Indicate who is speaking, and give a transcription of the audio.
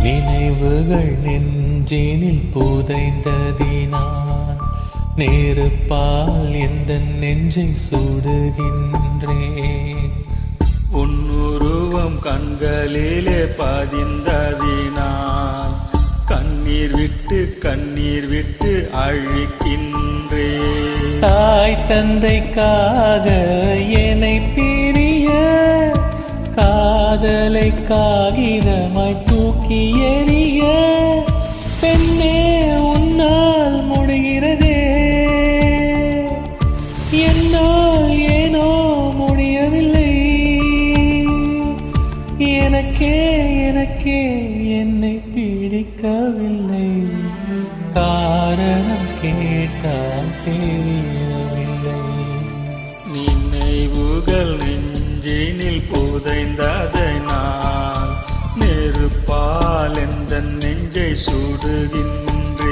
Speaker 1: நினைவுகள் நெஞ்சினில் புதைந்ததினான் நெருப்பால் எந்த நெஞ்சை சுடுகின்றேன்.
Speaker 2: உன்னுருவம் கண்களிலே பதிந்ததினால் கண்ணீர் விட்டு அழிக்கின்றேன்.
Speaker 1: தாய் தந்தைக்காக என்னை பிரிய காதலை காகிதமாய் தூக்கி எறிய பெண்ணே உன்னால் முடிகிறதே, என்னால் ஏனோ முடியவில்லை. எனக்கே என்னை பிடிக்கவில்லை. காரணம் கேட்டால் தெரியவில்லை.
Speaker 2: நினைவுகள் நெஞ்சினில் புதைந்ததனால் நெருப்பால் எந்த நெஞ்சை சுடுகின்ற